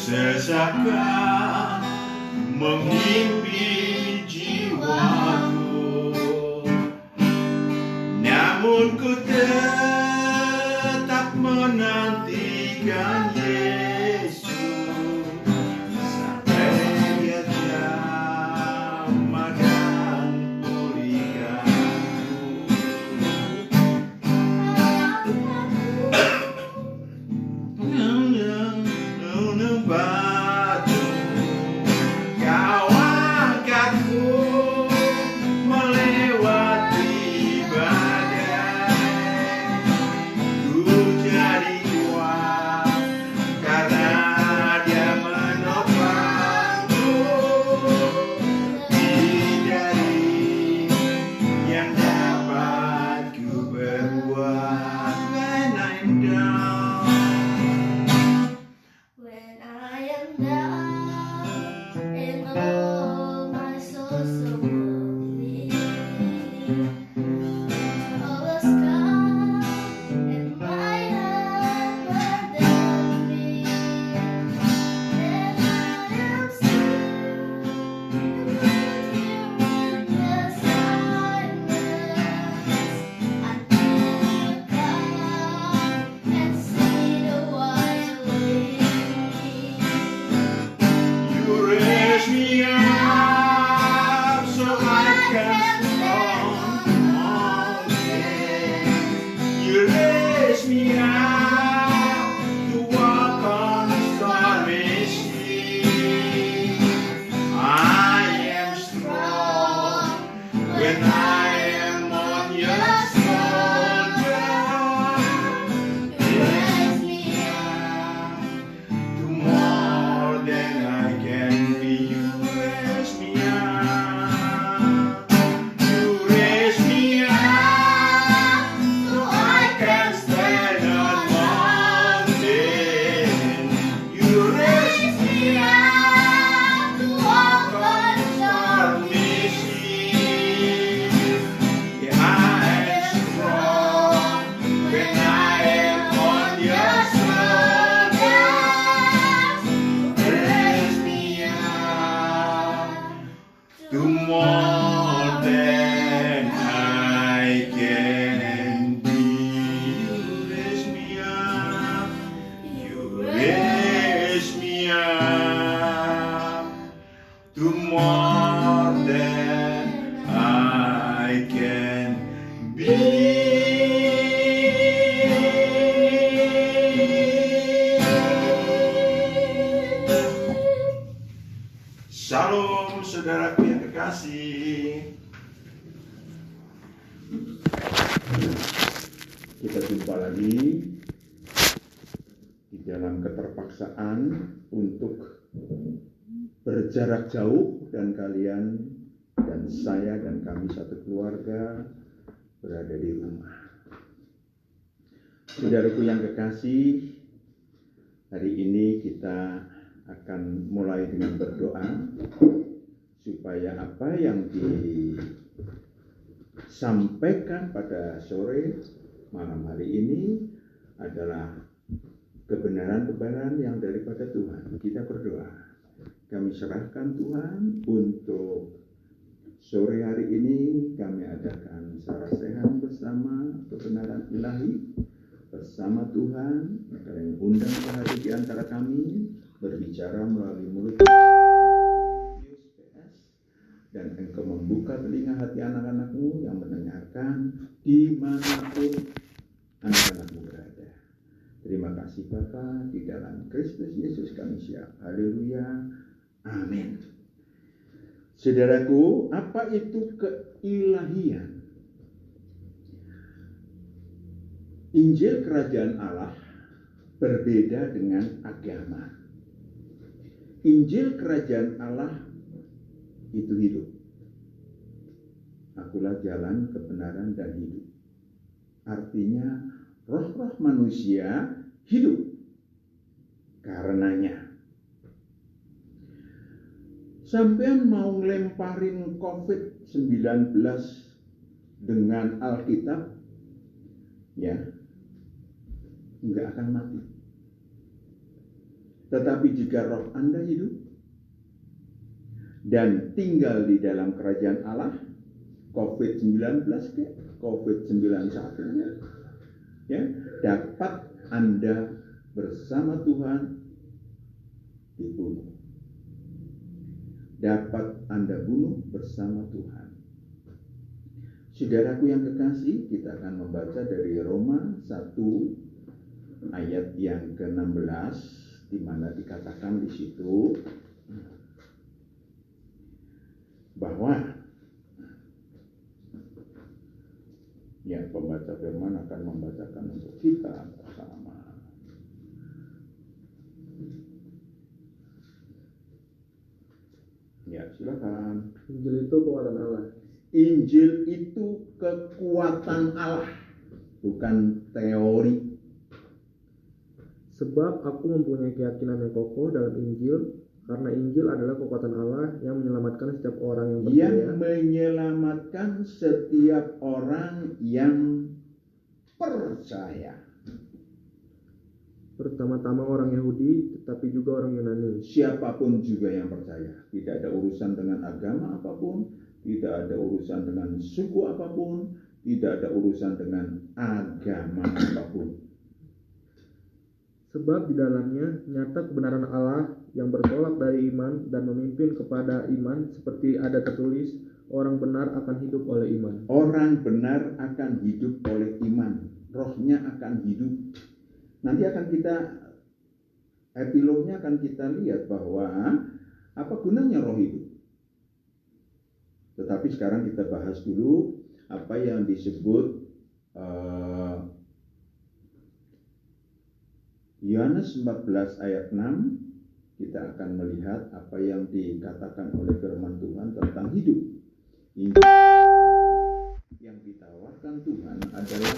sesakan menghimpit jiwaku, namun ku tetap menantikan Yesus sampai Dia jamah dan pulihkanku. Batu kau angkatku melewati badai, ku jadi kuat karena Dia menopangku. Tidak yang dapat ku berbuat when I'm down. When I am down and all my soul so lonely, all the sky and my heart burdened me, and I am still and here in the silence until you come and see the wild lady. You raise me up so I can stand on it. You raise me up to walk on the stormy sea. I am strong when I am on your shoulder. You raise me up to more than I can be. You raise me up. You raise me up so I can stand on mountain. You raise me up to walk on stormy sea. Yeah, I am strong when I am on your shoulders. Raise me up to more than I can be. You raise me up. You raise me up to more than I can be. Shalom saudaraku yang kekasih. Kita jumpa lagi di dalam keterpaksaan untuk berjarak jauh, dan kalian dan saya dan kami satu keluarga berada di rumah. Saudaraku yang kekasih, hari ini kita akan mulai dengan berdoa supaya apa yang disampaikan pada sore malam hari ini adalah kebenaran-kebenaran yang daripada Tuhan. Kita berdoa. Kami serahkan Tuhan untuk sore hari ini. Kami adakan sarasehan bersama kebenaran ilahi bersama Tuhan. Kalian undang hadir di antara kami, berbicara melalui mulut dan Engkau membuka telinga hati anak-anakmu yang mendengarkan dimanapun anak-anakmu berada. Terima kasih Bapa, di dalam Kristus Yesus kami siap. Haleluya. Amin. Saudaraku, apa itu keilahian? Injil Kerajaan Allah berbeda dengan agama. Injil Kerajaan Allah itu hidup. Akulah jalan, kebenaran, dan hidup. Artinya roh-roh manusia hidup karenanya. Sampean mau ngelemparin COVID-19 dengan Alkitab, ya, nggak akan mati. Tetapi jika roh Anda hidup dan tinggal di dalam kerajaan Allah, COVID-19 COVID-19 ya, dapat Anda bersama Tuhan dibunuh. Dapat Anda bunuh bersama Tuhan. Saudaraku yang kekasih, kita akan membaca dari Roma 1 ayat yang ke-16, di mana dikatakan di situ bahwa ya, pembaca firman akan membacakan untuk kita bersama. Ya, silakan. Injil itu kekuatan Allah. Injil itu kekuatan Allah, bukan teori. Sebab aku mempunyai keyakinan yang kokoh dalam Injil, karena Injil adalah kekuatan Allah yang menyelamatkan setiap orang yang percaya. Yang menyelamatkan setiap orang yang percaya. Pertama-tama orang Yahudi, tetapi juga orang Yunani. Siapapun juga yang percaya. Tidak ada urusan dengan agama apapun, tidak ada urusan dengan suku apapun, tidak ada urusan dengan agama apapun. Sebab di dalamnya nyata kebenaran Allah yang bertolak dari iman dan memimpin kepada iman, seperti ada tertulis, orang benar akan hidup oleh iman. Orang benar akan hidup oleh iman. Rohnya akan hidup. Nanti akan kita, epilognya akan kita lihat bahwa apa gunanya roh hidup. Tetapi sekarang kita bahas dulu apa yang disebut Yohanes 14 ayat 6. Kita akan melihat apa yang dikatakan oleh firman Tuhan tentang hidup. Yang ditawarkan Tuhan adalah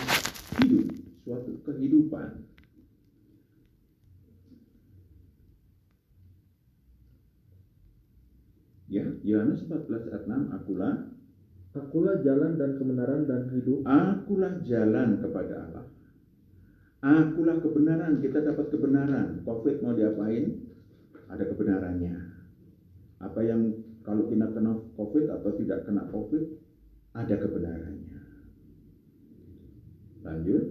hidup, suatu kehidupan. Ya, Yohanes 14 ayat 6, Akulah jalan dan kebenaran dan hidup. Akulah jalan kepada Allah. Akulah kebenaran. Kita dapat kebenaran. COVID mau diapain? Ada kebenarannya. Apa yang kalau kita kena COVID atau tidak kena COVID, ada kebenarannya. Lanjut.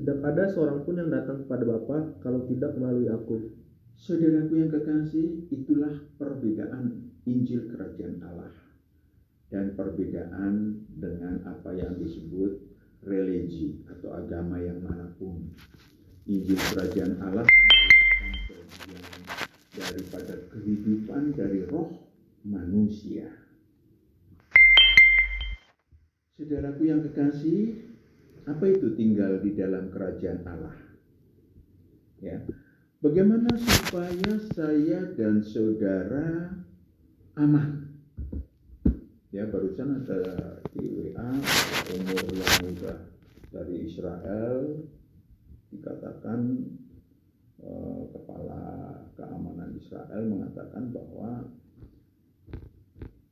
Tidak ada seorang pun yang datang kepada Bapa kalau tidak melalui aku. Saudaraku yang kekasih, itulah perbedaan Injil Kerajaan Allah dan perbedaan dengan apa yang disebut religi atau agama yang manapun. Injil Kerajaan Allah merupakan bagian daripada kehidupan dari roh manusia. Saudaraku yang kekasih, apa itu tinggal di dalam Kerajaan Allah? Ya. Bagaimana supaya saya dan saudara aman? Ya, barusan ada di WA umur yang muda dari Israel dikatakan kepala keamanan Israel mengatakan bahwa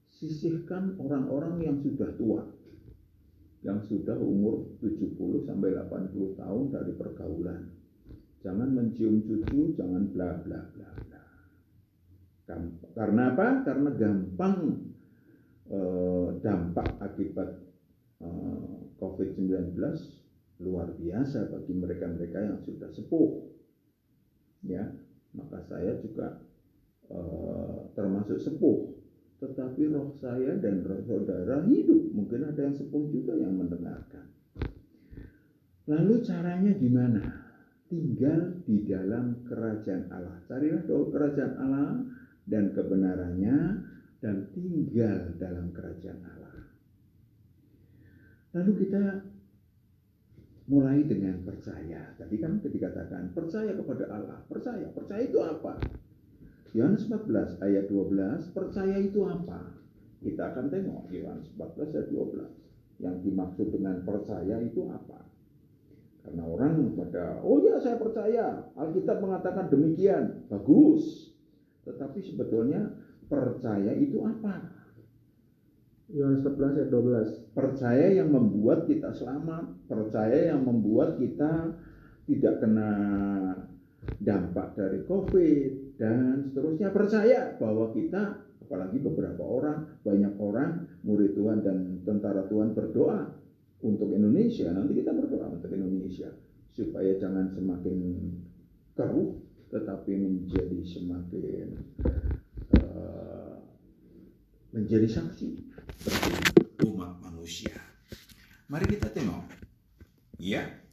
sisihkan orang-orang yang sudah tua, yang sudah umur 70 sampai 80 tahun dari pergaulan. Jangan mencium cucu, jangan bla bla bla bla. Karena apa? Karena gampang dampak akibat COVID-19 luar biasa bagi mereka-mereka yang sudah sepuh. Ya, maka saya juga termasuk sepuh. Tetapi roh saya dan roh saudara hidup. Mungkin ada yang sepuh juga yang mendengarkan. Lalu caranya gimana? Tinggal di dalam kerajaan Allah. Carilah kerajaan Allah dan kebenarannya dan tinggal dalam kerajaan Allah. Lalu kita mulai dengan percaya. Tadi kan dikatakan percaya kepada Allah. Percaya itu apa? Yohanes 14 ayat 12, percaya itu apa? Kita akan tengok Yohanes 14 ayat 12. Yang dimaksud dengan percaya itu apa? Karena orang pada, oh ya saya percaya, Alkitab mengatakan demikian, bagus. Tetapi sebetulnya percaya itu apa? Yohanes 14 ayat 12. Percaya yang membuat kita selamat, percaya yang membuat kita tidak kena dampak dari COVID dan seterusnya. Percaya bahwa kita, apalagi beberapa orang, banyak orang, murid Tuhan dan tentara Tuhan berdoa untuk Indonesia. Nanti kita berdoa untuk Indonesia supaya jangan semakin keruh, tetapi menjadi semakin menjadi saksi bagi umat manusia. Mari kita tengok. Ya.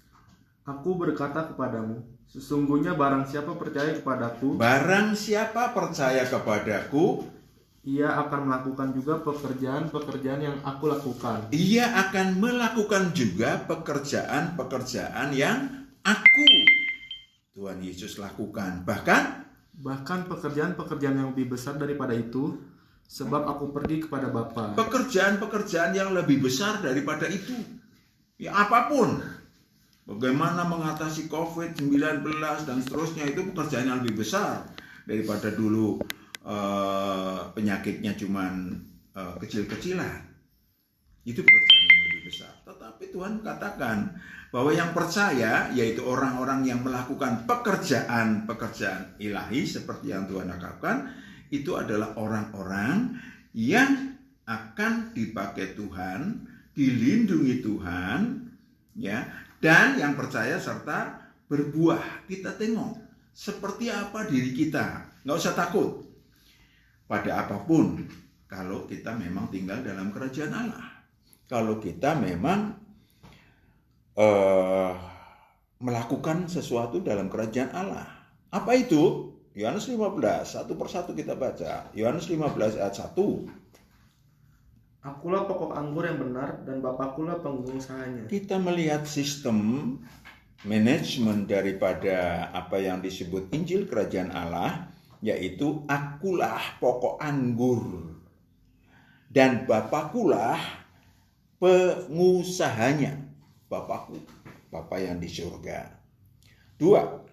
Aku berkata kepadamu, sesungguhnya barang siapa percaya kepadaku, Barang siapa percaya kepadaku, ia akan melakukan juga pekerjaan-pekerjaan yang aku lakukan. ia akan melakukan juga pekerjaan-pekerjaan yang aku, Tuhan Yesus, lakukan. Bahkan pekerjaan-pekerjaan yang lebih besar daripada itu, sebab aku pergi kepada Bapa. Pekerjaan-pekerjaan yang lebih besar daripada itu. Ya apapun. Bagaimana mengatasi COVID-19 dan seterusnya, itu pekerjaan yang lebih besar daripada dulu penyakitnya cuman kecil-kecilan. Itu pekerjaan yang lebih besar. Tetapi Tuhan katakan bahwa yang percaya, yaitu orang-orang yang melakukan pekerjaan-pekerjaan ilahi seperti yang Tuhan lakukan, itu adalah orang-orang yang akan dipakai Tuhan, dilindungi Tuhan, ya, dan yang percaya serta berbuah. Kita tengok seperti apa diri kita. Nggak usah takut pada apapun kalau kita memang tinggal dalam kerajaan Allah. Kalau kita memang melakukan sesuatu dalam kerajaan Allah. Apa itu? Yohanes 15, satu persatu kita baca. Yohanes 15 ayat 1. Akulah pokok anggur yang benar dan Bapakulah pengusahanya. Kita melihat sistem manajemen daripada apa yang disebut Injil Kerajaan Allah, yaitu akulah pokok anggur dan Bapakulah pengusahanya. Bapakku, Bapa yang di surga. 2.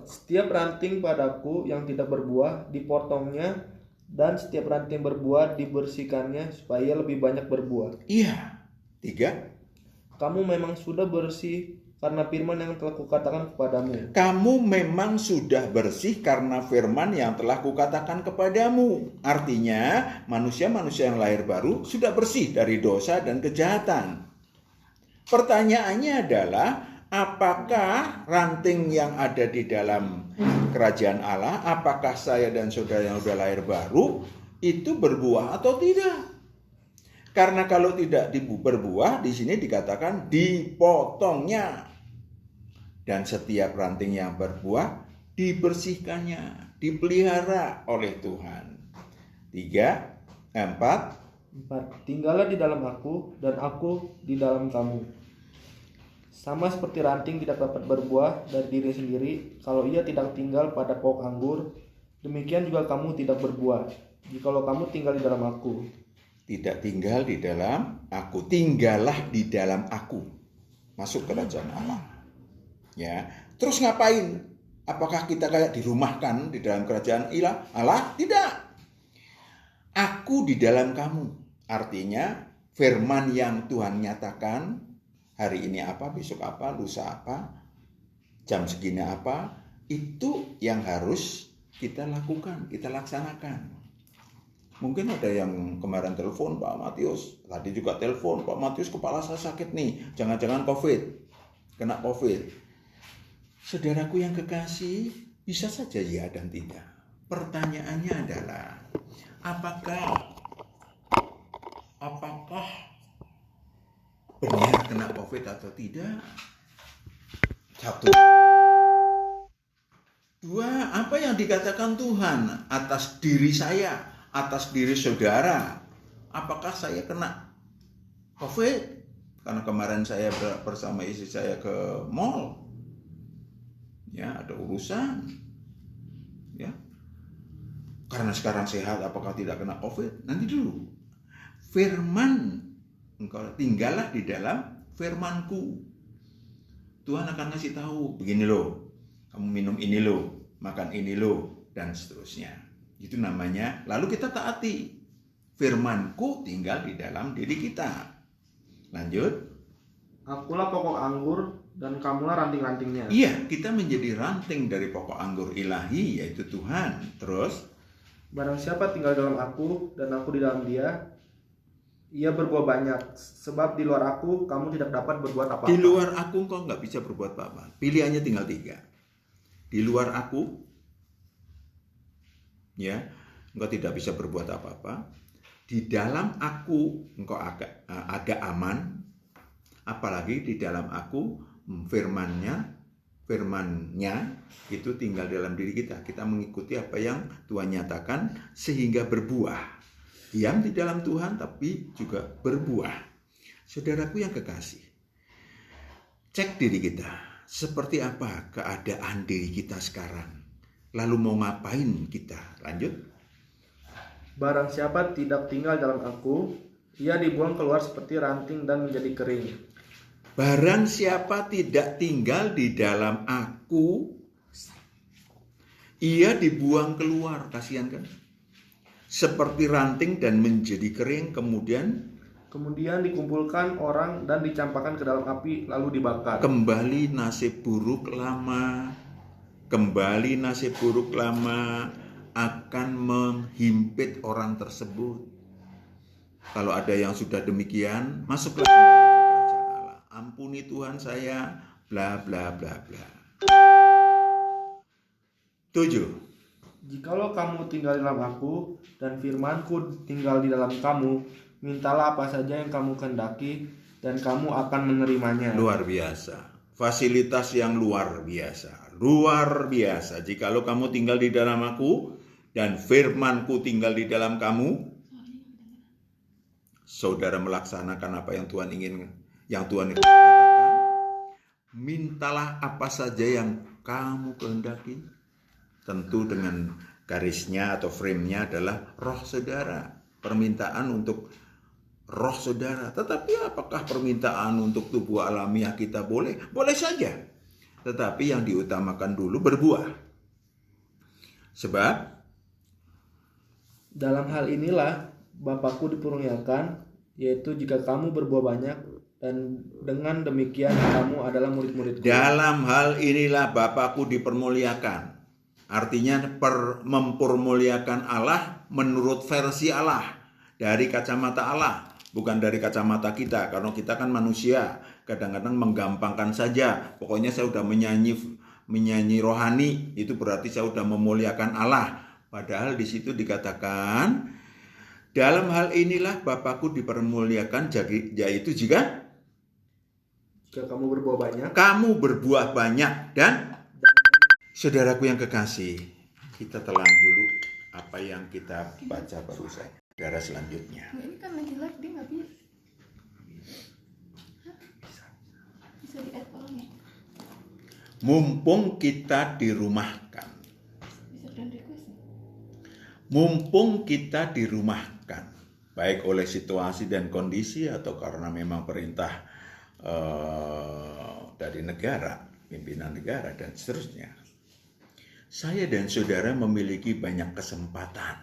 Setiap ranting padaku yang tidak berbuah dipotongnya, dan setiap ranting berbuah dibersihkannya supaya lebih banyak berbuah. Iya. 3. Kamu memang sudah bersih karena firman yang telah kukatakan kepadamu. Kamu memang sudah bersih karena firman yang telah kukatakan kepadamu. Artinya manusia-manusia yang lahir baru sudah bersih dari dosa dan kejahatan. Pertanyaannya adalah, apakah ranting yang ada di dalam kerajaan Allah, apakah saya dan saudara yang sudah lahir baru itu berbuah atau tidak? Karena kalau tidak berbuah, di sini dikatakan dipotongnya. Dan setiap ranting yang berbuah dibersihkannya, dipelihara oleh Tuhan. 4. Tinggallah di dalam aku dan aku di dalam kamu. Sama seperti ranting tidak dapat berbuah dari diri sendiri kalau ia tidak tinggal pada pokok anggur, demikian juga kamu tidak berbuah jikalau kamu tinggal di dalam aku. Tidak tinggal di dalam aku, tinggallah di dalam aku. Masuk kerajaan Allah. Ya, terus ngapain? Apakah kita kayak dirumahkan di dalam kerajaan Allah? Tidak. Aku di dalam kamu. Artinya firman yang Tuhan nyatakan, hari ini apa, besok apa, lusa apa, jam segini apa, itu yang harus kita lakukan, kita laksanakan. Mungkin ada yang kemarin telepon, Pak Matius, tadi juga telepon, Pak Matius kepala saya sakit nih, jangan-jangan COVID, kena COVID. Saudaraku yang kekasih, bisa saja ya dan tidak. Pertanyaannya adalah, apakah benar kena COVID atau tidak? 1. 2, apa yang dikatakan Tuhan atas diri saya, atas diri saudara? Apakah saya kena COVID? Karena kemarin saya bersama istri saya ke mall. Ya, ada urusan. Ya. Karena sekarang sehat, apakah tidak kena COVID? Nanti dulu. Firman, engkau tinggallah di dalam firmanku. Tuhan akan ngasih tahu, begini loh, kamu minum ini loh, makan ini loh, dan seterusnya. Itu namanya, lalu kita taati. Firmanku tinggal di dalam diri kita. Lanjut. Akulah pokok anggur dan kamulah ranting-rantingnya. Iya, kita menjadi ranting dari pokok anggur ilahi, yaitu Tuhan. Terus, Barang siapa tinggal dalam aku dan aku di dalam dia, ia berbuah banyak. Sebab di luar aku kamu tidak dapat berbuat apa-apa. di luar aku engkau nggak bisa berbuat apa-apa. Pilihannya tinggal 3. Di luar aku, ya, engkau tidak bisa berbuat apa-apa. Di dalam aku engkau agak aman. Apalagi di dalam aku firmannya itu tinggal dalam diri kita. Kita mengikuti apa yang Tuhan nyatakan sehingga berbuah. Diam di dalam Tuhan tapi juga berbuah. Saudaraku yang kekasih, cek diri kita. Seperti apa keadaan diri kita sekarang? Lalu mau ngapain kita? Lanjut. Barang siapa tidak tinggal dalam aku, ia dibuang keluar seperti ranting dan menjadi kering. Barang siapa tidak tinggal di dalam aku, ia dibuang keluar. Kasihan kan? Seperti ranting dan menjadi kering, Kemudian dikumpulkan orang dan dicampakkan ke dalam api lalu dibakar. kembali nasib buruk lama. Kembali nasib buruk lama akan menghimpit orang tersebut. Kalau ada yang sudah demikian, masuklah kembali ke kerajaan Allah. Ampuni Tuhan saya, bla bla bla bla. 7. Jikalau kamu tinggal di dalam aku dan firmanku tinggal di dalam kamu, mintalah apa saja yang kamu kehendaki dan kamu akan menerimanya. Luar biasa. Fasilitas yang luar biasa. Luar biasa. Jikalau kamu tinggal di dalam aku dan firmanku tinggal di dalam kamu, saudara melaksanakan apa yang Tuhan katakan. Mintalah apa saja yang kamu kehendaki. Tentu dengan garisnya atau frame-nya adalah roh saudara. Permintaan untuk roh saudara. Tetapi apakah permintaan untuk tubuh alamiah kita boleh? Boleh saja. Tetapi yang diutamakan dulu berbuah. Sebab dalam hal inilah Bapakku dipermuliakan, yaitu jika kamu berbuah banyak, dan dengan demikian kamu adalah murid-muridku. dalam hal inilah Bapakku dipermuliakan. Artinya mempermuliakan Allah menurut versi Allah. Dari kacamata Allah. Bukan dari kacamata kita. Karena kita kan manusia. Kadang-kadang menggampangkan saja. Pokoknya saya sudah menyanyi rohani. Itu berarti saya sudah memuliakan Allah. Padahal di situ dikatakan, dalam hal inilah Bapakku dipermuliakan, yaitu jika kamu berbuah banyak. Kamu berbuah banyak. Dan saudaraku yang kekasih, kita telan dulu apa yang kita baca barusan. Saudara selanjutnya. Ini kan lagi live, dia nggak bisa. Bisa di-add orangnya. Mumpung kita dirumahkan. Bisa friend request. Mumpung kita dirumahkan, baik oleh situasi dan kondisi atau karena memang perintah dari negara, pimpinan negara dan seterusnya. Saya dan saudara memiliki banyak kesempatan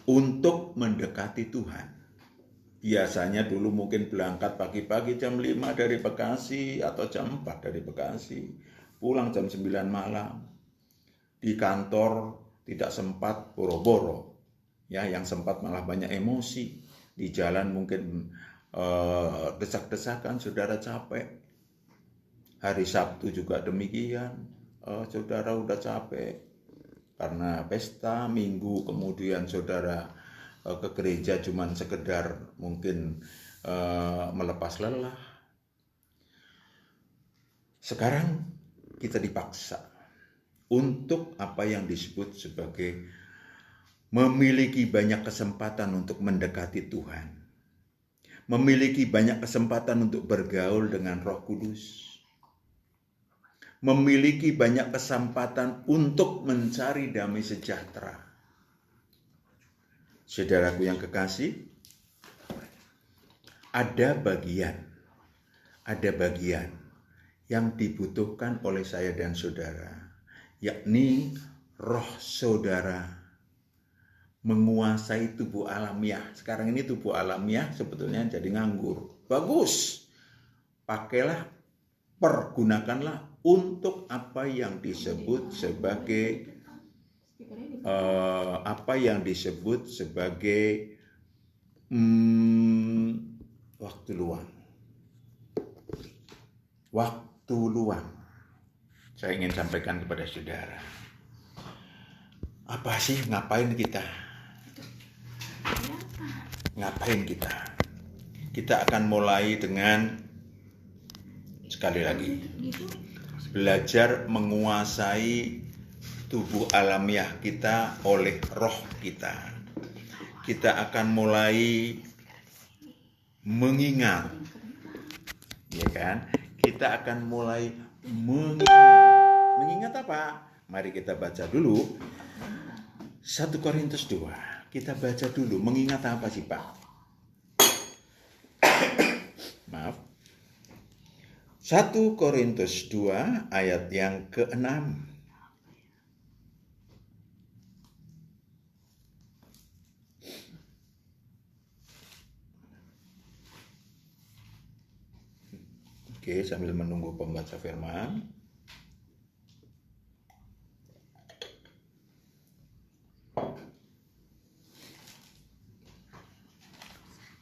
untuk mendekati Tuhan. Biasanya dulu mungkin berangkat pagi-pagi jam 5 dari Bekasi atau jam 4 dari Bekasi. Pulang jam 9 malam. Di kantor tidak sempat boro-boro. Ya, yang sempat malah banyak emosi. Di jalan mungkin desak-desakan, saudara capek. Hari Sabtu juga demikian. Saudara udah capek karena pesta. Minggu kemudian saudara ke gereja cuman sekedar mungkin melepas lelah. Sekarang kita dipaksa untuk apa yang disebut sebagai memiliki banyak kesempatan untuk mendekati Tuhan, memiliki banyak kesempatan untuk bergaul dengan Roh Kudus, memiliki banyak kesempatan untuk mencari damai sejahtera. Saudaraku yang kekasih, ada bagian yang dibutuhkan oleh saya dan saudara, yakni roh saudara menguasai tubuh alamiah. Sekarang ini tubuh alamiah sebetulnya jadi nganggur. Bagus, pakailah pergunakanlah untuk apa yang disebut sebagai waktu luang. Waktu luang. Saya ingin sampaikan kepada saudara. Apa sih, ngapain kita? Ngapain kita? Kita akan mulai dengan, sekali lagi, belajar menguasai tubuh alamiah kita oleh roh kita. Kita akan mulai mengingat, ya kan? Kita akan mulai mengingat apa? Mari kita baca dulu 1 Korintus 2. Kita baca dulu, mengingat apa sih Pak? Maaf. 1 Korintus 2 ayat yang ke-6. Oke, sambil menunggu pembaca firman.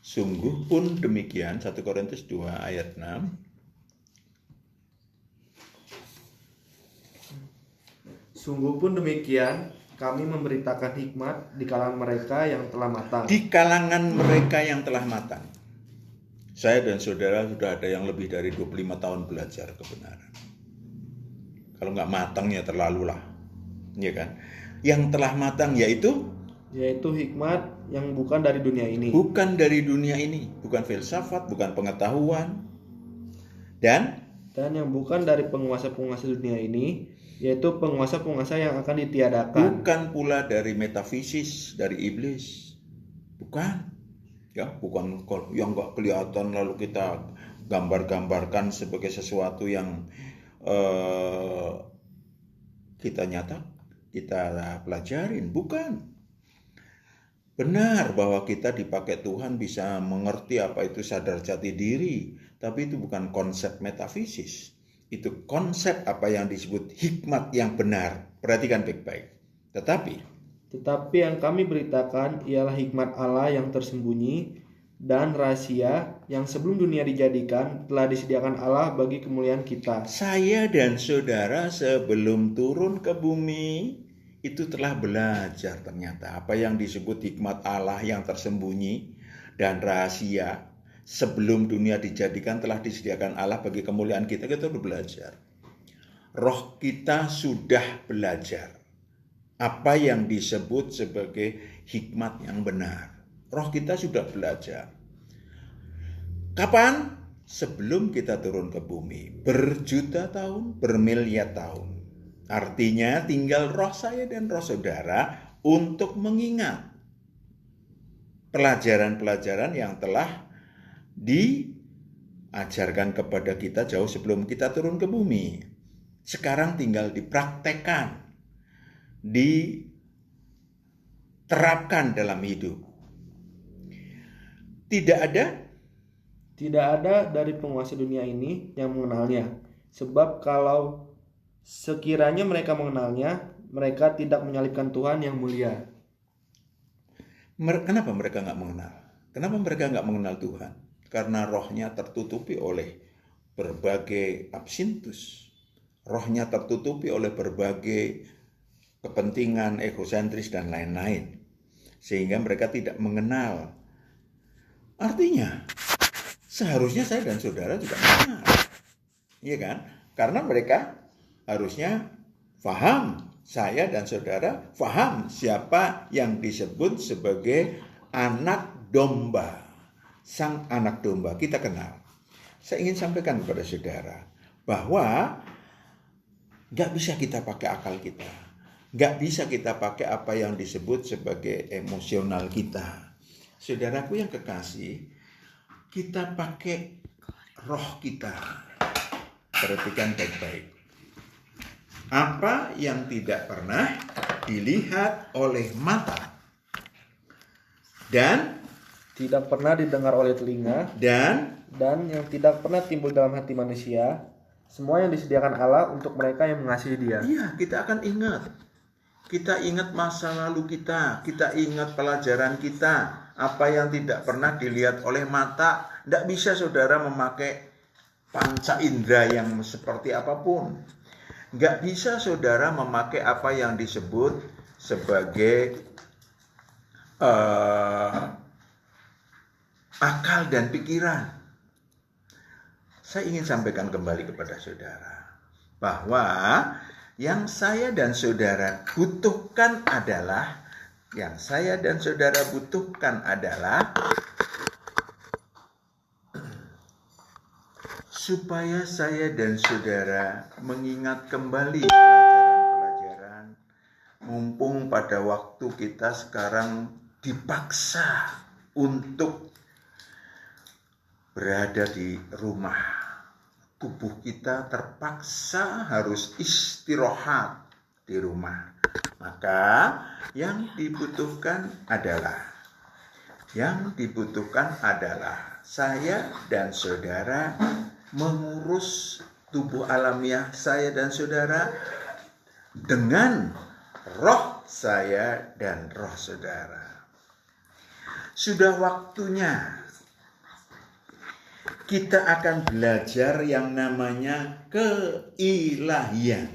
Sungguh pun demikian, 1 Korintus 2 ayat 6. Sungguh pun demikian, kami memberitakan hikmat di kalangan mereka yang telah matang. Di kalangan mereka yang telah matang. Saya dan saudara sudah ada yang lebih dari 25 tahun belajar kebenaran. Kalau nggak matang ya terlalu lah, ya kan? Yang telah matang yaitu hikmat yang bukan dari dunia ini. Bukan dari dunia ini, bukan filsafat, bukan pengetahuan, dan yang bukan dari penguasa-penguasa dunia ini, yaitu penguasa-penguasa yang akan ditiadakan. Bukan pula dari metafisis, dari iblis. Bukan. Ya, bukan yang nggak kelihatan lalu kita gambar-gambarkan sebagai sesuatu yang kita pelajarin. Bukan. Benar bahwa kita dipakai Tuhan bisa mengerti apa itu sadar jati diri, tapi itu bukan konsep metafisis. Itu konsep apa yang disebut hikmat yang benar. Perhatikan baik-baik. Tetapi yang kami beritakan ialah hikmat Allah yang tersembunyi dan rahasia yang sebelum dunia dijadikan telah disediakan Allah bagi kemuliaan kita. Saya dan saudara sebelum turun ke bumi itu telah belajar ternyata apa yang disebut hikmat Allah yang tersembunyi dan rahasia sebelum dunia dijadikan telah disediakan Allah bagi kemuliaan kita. Kita sudah belajar. Roh kita sudah belajar apa yang disebut sebagai hikmat yang benar. Roh kita sudah belajar. Kapan? Sebelum kita turun ke bumi. Berjuta tahun, bermiliar tahun. Artinya tinggal roh saya dan roh saudara untuk mengingat pelajaran-pelajaran yang telah diajarkan kepada kita jauh sebelum kita turun ke bumi. Sekarang tinggal dipraktekkan, diterapkan dalam hidup. Tidak ada dari penguasa dunia ini yang mengenalnya. Sebab kalau sekiranya mereka mengenalnya, mereka tidak menyalibkan Tuhan yang mulia. Kenapa mereka nggak mengenal? Kenapa mereka nggak mengenal Tuhan? Karena rohnya tertutupi oleh berbagai absintus. Rohnya tertutupi oleh berbagai kepentingan egosentris dan lain-lain. Sehingga mereka tidak mengenal. Artinya, seharusnya saya dan saudara juga mengenal. Iya kan? Karena mereka harusnya paham, saya dan saudara paham siapa yang disebut sebagai anak domba. Sang anak domba kita kenal. Saya ingin sampaikan kepada saudara bahwa gak bisa kita pakai akal kita. Gak bisa kita pakai apa yang disebut sebagai emosional kita. Saudaraku yang kekasih, kita pakai roh kita. Perhatikan baik-baik. Apa yang tidak pernah dilihat oleh mata dan tidak pernah didengar oleh telinga dan yang tidak pernah timbul dalam hati manusia, semua yang disediakan Allah untuk mereka yang mengasihi Dia. Iya, kita akan ingat. Kita ingat masa lalu kita ingat pelajaran kita, apa yang tidak pernah dilihat oleh mata. Tidak bisa saudara memakai panca indera yang seperti apapun. Nggak bisa saudara memakai apa yang disebut sebagai akal dan pikiran. Saya ingin sampaikan kembali kepada saudara bahwa yang saya dan saudara butuhkan adalah supaya saya dan saudara mengingat kembali pelajaran-pelajaran, mumpung pada waktu kita sekarang dipaksa untuk berada di rumah. Tubuh kita terpaksa harus istirahat di rumah. Maka yang dibutuhkan adalah saya dan saudara mengurus tubuh alamiah saya dan saudara dengan roh saya dan roh saudara. Sudah waktunya kita akan belajar yang namanya keilahian.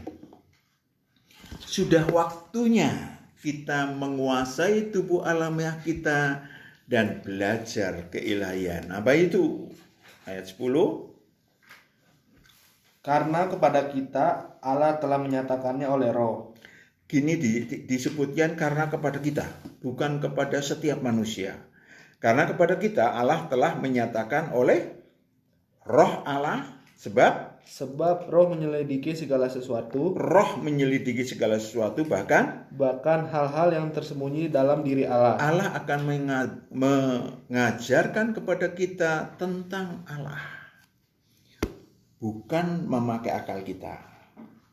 Sudah waktunya kita menguasai tubuh alamiah kita dan belajar keilahian. Apa itu? Ayat 10. Karena kepada kita Allah telah menyatakannya oleh Roh. Gini disebutkan karena kepada kita, bukan kepada setiap manusia. Karena kepada kita Allah telah menyatakan oleh Roh Allah, sebab Roh menyelidiki segala sesuatu, bahkan hal-hal yang tersembunyi dalam diri Allah. Allah akan mengajarkan kepada kita tentang Allah, bukan memakai akal kita.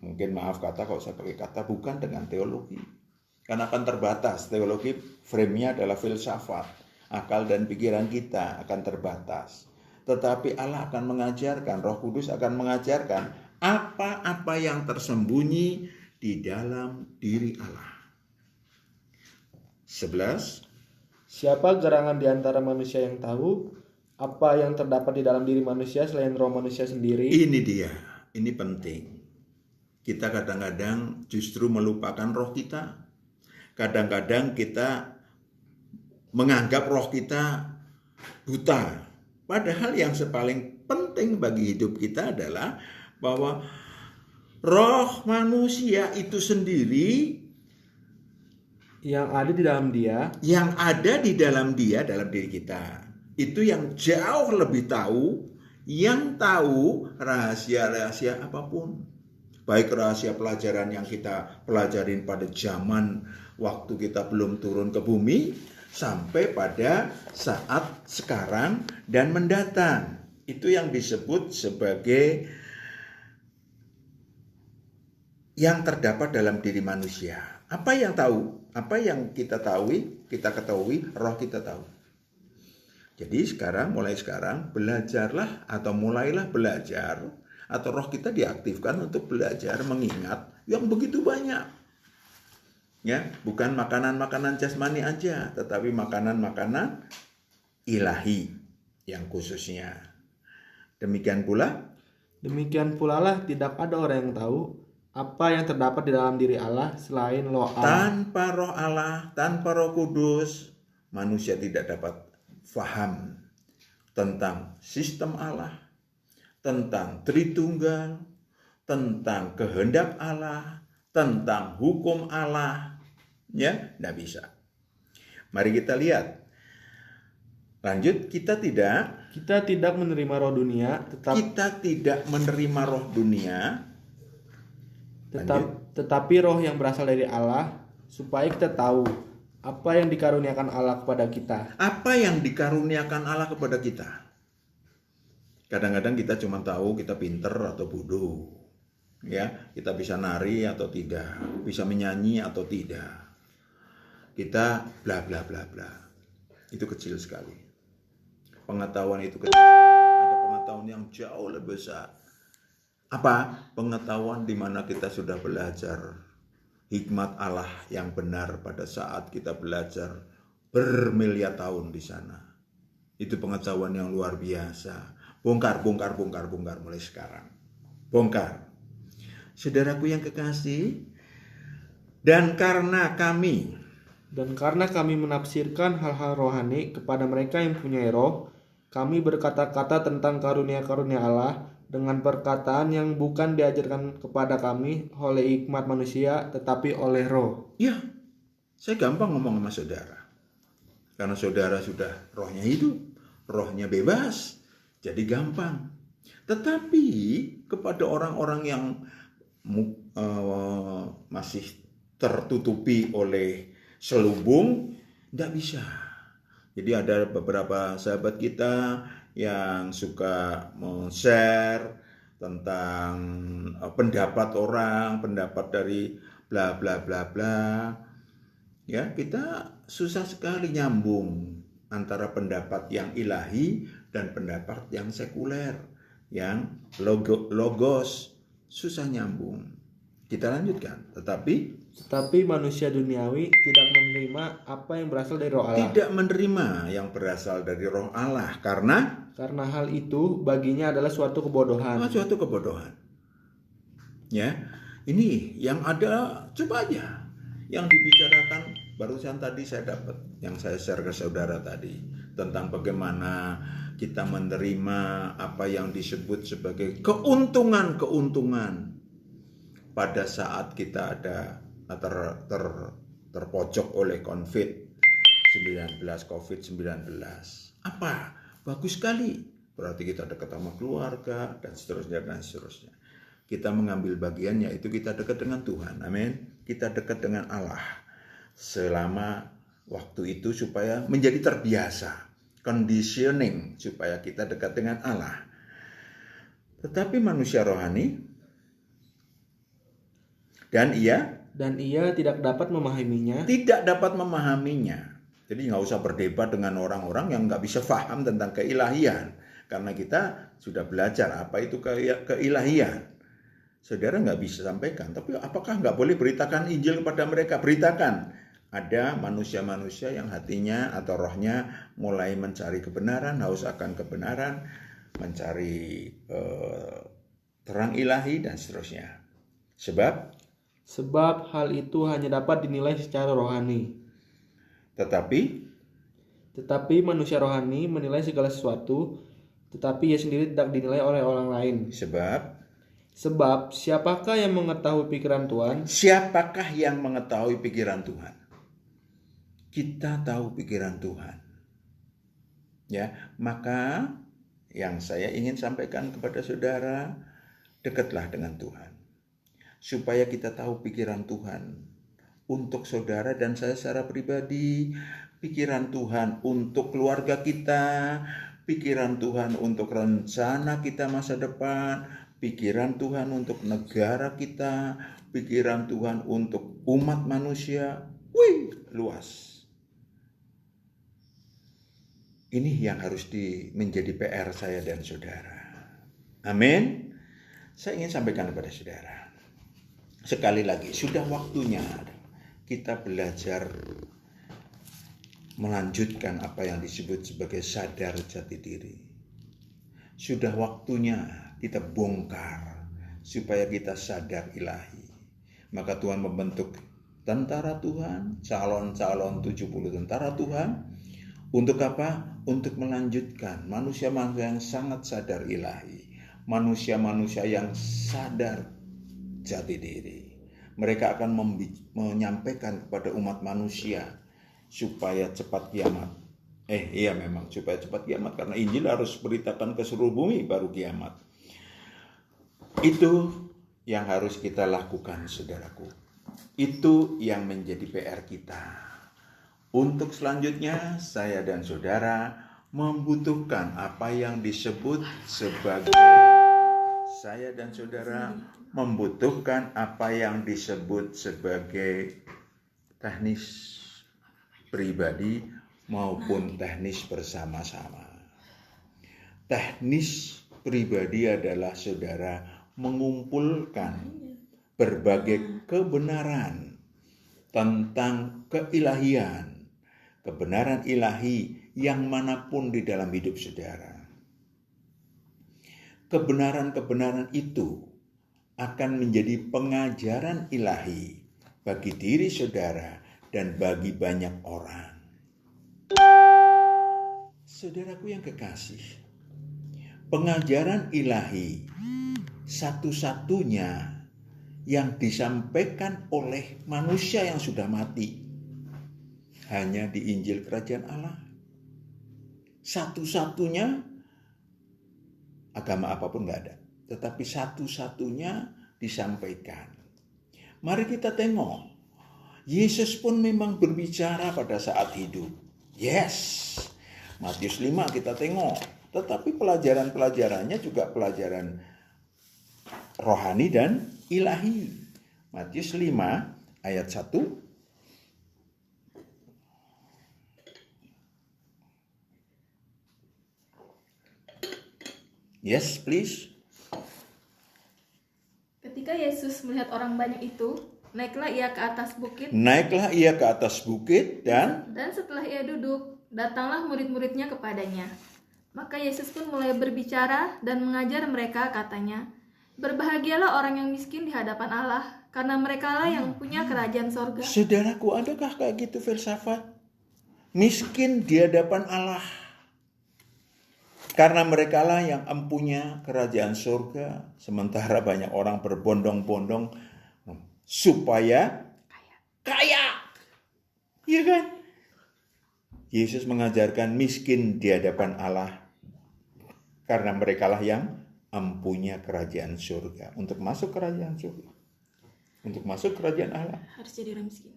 Mungkin kalau saya pakai kata bukan dengan teologi, karena akan terbatas. Teologi frame-nya adalah filsafat, akal dan pikiran kita akan terbatas. Tetapi Allah akan mengajarkan, Roh Kudus akan mengajarkan apa-apa yang tersembunyi di dalam diri Allah. 11. Siapa gerangan di antara manusia yang tahu apa yang terdapat di dalam diri manusia selain roh manusia sendiri? Ini dia, ini penting. Kita kadang-kadang justru melupakan roh kita. Kadang-kadang kita menganggap roh kita buta. Padahal yang paling penting bagi hidup kita adalah bahwa roh manusia itu sendiri yang ada di dalam diri kita, itu yang jauh lebih tahu, yang tahu rahasia-rahasia apapun. Baik rahasia pelajaran yang kita pelajarin pada zaman waktu kita belum turun ke bumi, sampai pada saat sekarang dan mendatang. Itu yang disebut sebagai yang terdapat dalam diri manusia. Apa yang tahu? Apa yang kita ketahui, roh kita tahu. Jadi mulai sekarang belajarlah atau mulailah belajar, atau roh kita diaktifkan untuk belajar mengingat yang begitu banyak. Ya, bukan makanan-makanan jasmani aja, tetapi makanan-makanan ilahi yang khususnya. Demikian pula lah tidak ada orang yang tahu apa yang terdapat di dalam diri Allah selain roh Allah. Tanpa roh Allah, tanpa Roh Kudus, manusia tidak dapat faham tentang sistem Allah, tentang Tritunggal, tentang kehendak Allah, tentang hukum Allah. Ya, tidak bisa. Mari kita lihat. Lanjut, kita tidak menerima roh dunia, tetapi roh yang berasal dari Allah, supaya kita tahu apa yang dikaruniakan Allah kepada kita. Apa yang dikaruniakan Allah kepada kita? Kadang-kadang kita cuma tahu kita pinter atau bodoh. Ya, kita bisa nari atau tidak, bisa menyanyi atau tidak. Kita bla bla bla bla. Itu kecil sekali. Pengetahuan itu kecil. Ada pengetahuan yang jauh lebih besar. Apa? Pengetahuan di mana kita sudah belajar hikmat Allah yang benar pada saat kita belajar bermiliar tahun di sana. Itu pengetahuan yang luar biasa. Bongkar mulai sekarang. Bongkar. Saudaraku yang kekasih, dan karena kami menafsirkan hal-hal rohani kepada mereka yang punya roh, kami berkata-kata tentang karunia-karunia Allah dengan perkataan yang bukan diajarkan kepada kami oleh hikmat manusia, tetapi oleh roh. Ya, saya gampang ngomong sama saudara. Karena saudara sudah rohnya hidup, rohnya bebas, jadi gampang. Tetapi kepada orang-orang yang masih tertutupi oleh selubung, tidak bisa. Jadi ada beberapa sahabat kita yang suka share tentang pendapat orang, pendapat dari bla bla bla bla. Ya, kita susah sekali nyambung antara pendapat yang ilahi dan pendapat yang sekuler, yang logos, susah nyambung. Kita lanjutkan. Tetapi manusia duniawi tidak menerima apa yang berasal dari roh Allah. Tidak menerima yang berasal dari roh Allah karena hal itu baginya adalah suatu kebodohan. Suatu kebodohan. Ya, ini yang ada, coba aja yang dibicarakan barusan tadi saya dapat, yang saya share ke saudara tadi tentang bagaimana kita menerima apa yang disebut sebagai keuntungan pada saat kita ada terpojok oleh COVID-19. Apa? Bagus sekali. Berarti kita dekat sama keluarga dan seterusnya. Kita mengambil bagian, yaitu kita dekat dengan Tuhan. Amin. Kita dekat dengan Allah selama waktu itu supaya menjadi terbiasa. Conditioning supaya kita dekat dengan Allah. Tetapi manusia rohani dan ia tidak dapat memahaminya. Jadi nggak usah berdebat dengan orang-orang yang nggak bisa paham tentang keilahian. Karena kita sudah belajar apa itu keilahian. Saudara nggak bisa sampaikan. Tapi apakah nggak boleh beritakan Injil kepada mereka? Beritakan. Ada manusia-manusia yang hatinya atau rohnya mulai mencari kebenaran, haus akan kebenaran, mencari terang ilahi dan seterusnya. Sebab hal itu hanya dapat dinilai secara rohani. Tetapi manusia rohani menilai segala sesuatu, tetapi ia sendiri tidak dinilai oleh orang lain. Sebab siapakah yang mengetahui pikiran Tuhan? Kita tahu pikiran Tuhan. Ya, maka yang saya ingin sampaikan kepada saudara, dekatlah dengan Tuhan. Supaya kita tahu pikiran Tuhan untuk saudara dan saya secara pribadi, pikiran Tuhan untuk keluarga kita, pikiran Tuhan untuk rencana kita masa depan, pikiran Tuhan untuk negara kita, pikiran Tuhan untuk umat manusia. Luas. Ini yang harus menjadi PR saya dan saudara. Amin. Saya ingin sampaikan kepada saudara. Sekali lagi, sudah waktunya kita belajar melanjutkan apa yang disebut sebagai sadar jati diri. Sudah waktunya kita bongkar supaya kita sadar ilahi. Maka Tuhan membentuk tentara Tuhan, calon-calon 70 tentara Tuhan. Untuk apa? Untuk melanjutkan manusia-manusia yang sangat sadar ilahi. Manusia-manusia yang sadar jati diri. Mereka akan menyampaikan kepada umat manusia supaya cepat kiamat. Supaya cepat kiamat. Karena Injil harus beritakan ke seluruh bumi baru kiamat. Itu yang harus kita lakukan, saudaraku. Itu yang menjadi PR kita. Untuk selanjutnya, saya dan saudara membutuhkan apa yang disebut sebagai teknis pribadi maupun teknis bersama-sama. Teknis pribadi adalah saudara mengumpulkan berbagai kebenaran tentang keilahian, kebenaran ilahi yang manapun di dalam hidup saudara. Kebenaran-kebenaran itu akan menjadi pengajaran ilahi bagi diri saudara dan bagi banyak orang. Saudaraku yang kekasih, pengajaran ilahi satu-satunya yang disampaikan oleh manusia yang sudah mati hanya di Injil Kerajaan Allah. Satu-satunya, agama apapun nggak ada, tetapi satu-satunya disampaikan. Mari kita tengok, Yesus pun memang berbicara pada saat hidup. Yes, Matius 5 kita tengok, tetapi pelajaran-pelajarannya juga pelajaran rohani dan ilahi. Matius 5 ayat 1. Yes, please. Ketika Yesus melihat orang banyak itu, naiklah ia ke atas bukit dan setelah ia duduk, datanglah murid-muridnya kepadanya. Maka Yesus pun mulai berbicara dan mengajar mereka, katanya, "Berbahagialah orang yang miskin di hadapan Allah, karena merekalah yang punya kerajaan sorga." Saudaraku, adakah kayak gitu filsafat? Miskin di hadapan Allah, karena merekalah yang empunya kerajaan surga. Sementara banyak orang berbondong-bondong supaya kaya. Iya kan? Yesus mengajarkan miskin di hadapan Allah, karena merekalah yang empunya kerajaan surga. Untuk masuk kerajaan surga, untuk masuk kerajaan Allah, Harus jadi orang miskin.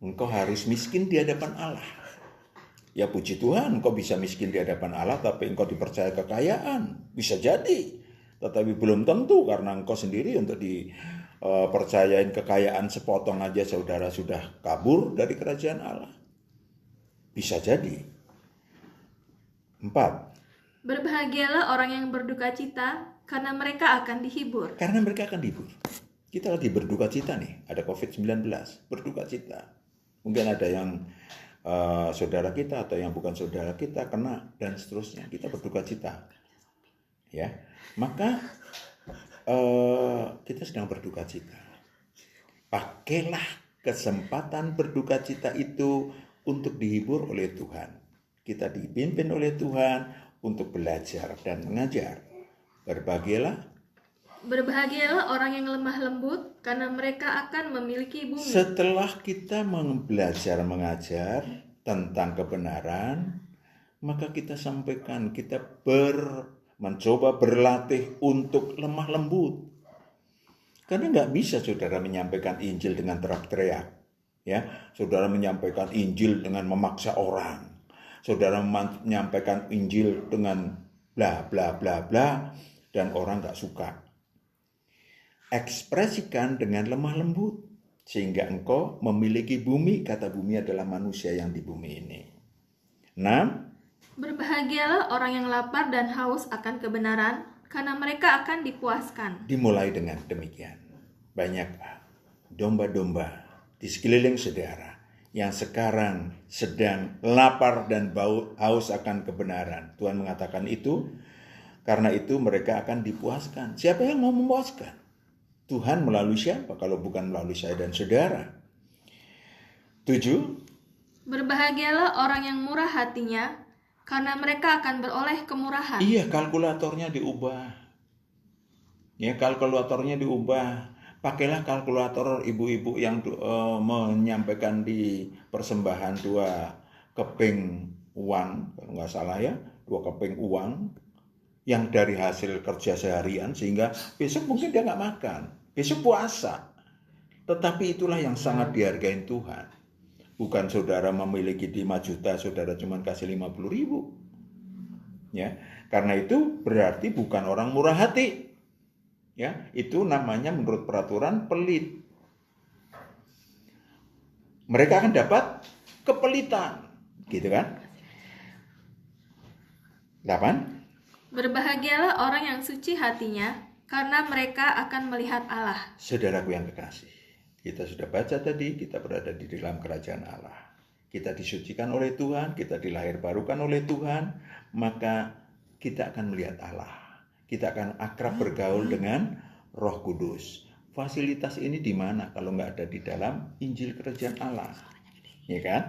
engkau harus miskin di hadapan Allah. Ya puji Tuhan, engkau bisa miskin di hadapan Allah, tapi engkau dipercaya kekayaan. Bisa jadi, tetapi belum tentu, karena engkau sendiri untuk dipercayain kekayaan sepotong aja saudara sudah kabur dari kerajaan Allah. Bisa jadi. 4. Berbahagialah orang yang berduka cita, karena mereka akan dihibur. Karena mereka akan dihibur. Kita lagi berduka cita nih, ada COVID-19, berduka cita. Mungkin ada yang saudara kita atau yang bukan saudara kita kena dan seterusnya. Kita berduka cita, ya. Maka kita sedang berduka cita. Pakailah kesempatan berduka cita itu untuk dihibur oleh Tuhan. Kita dipimpin oleh Tuhan untuk belajar dan mengajar. Berbahagialah orang yang lemah lembut, karena mereka akan memiliki bumi. Setelah kita belajar mengajar tentang kebenaran, maka kita sampaikan, kita mencoba berlatih untuk lemah lembut. Karena nggak bisa saudara menyampaikan Injil dengan teriak-teriak, ya. Saudara menyampaikan Injil dengan memaksa orang. Saudara menyampaikan Injil dengan bla bla bla bla dan orang nggak suka. Ekspresikan dengan lemah lembut, sehingga engkau memiliki bumi. Kata bumi adalah manusia yang di bumi ini. 6. Berbahagialah orang yang lapar dan haus akan kebenaran, karena mereka akan dipuaskan. Dimulai dengan demikian. Banyak domba-domba di sekeliling saudara yang sekarang sedang lapar dan haus akan kebenaran. Tuhan mengatakan itu, karena itu mereka akan dipuaskan. Siapa yang mau memuaskan? Tuhan melalui siapa kalau bukan melalui saya dan saudara? 7. Berbahagialah orang yang murah hatinya, karena mereka akan beroleh kemurahan. Iya, kalkulatornya diubah. Ya, kalkulatornya diubah. Pakailah kalkulator ibu-ibu yang menyampaikan di persembahan 2 keping uang, kalau nggak salah ya, 2 keping uang yang dari hasil kerja seharian, sehingga besok mungkin dia nggak makan, besok puasa. Tetapi itulah yang sangat dihargai Tuhan. Bukan saudara memiliki 5 juta, saudara cuma kasih 50.000. Ya, karena itu berarti bukan orang murah hati. Ya, itu namanya menurut peraturan pelit. Mereka akan dapat kepelitan, gitu kan? 8. Berbahagialah orang yang suci hatinya, karena mereka akan melihat Allah. Saudaraku yang kekasih, kita sudah baca tadi, kita berada di dalam kerajaan Allah. Kita disucikan oleh Tuhan, kita dilahirbarukan oleh Tuhan, maka kita akan melihat Allah. Kita akan akrab bergaul dengan Roh Kudus. Fasilitas ini di mana kalau nggak ada di dalam Injil Kerajaan Allah? Ya kan?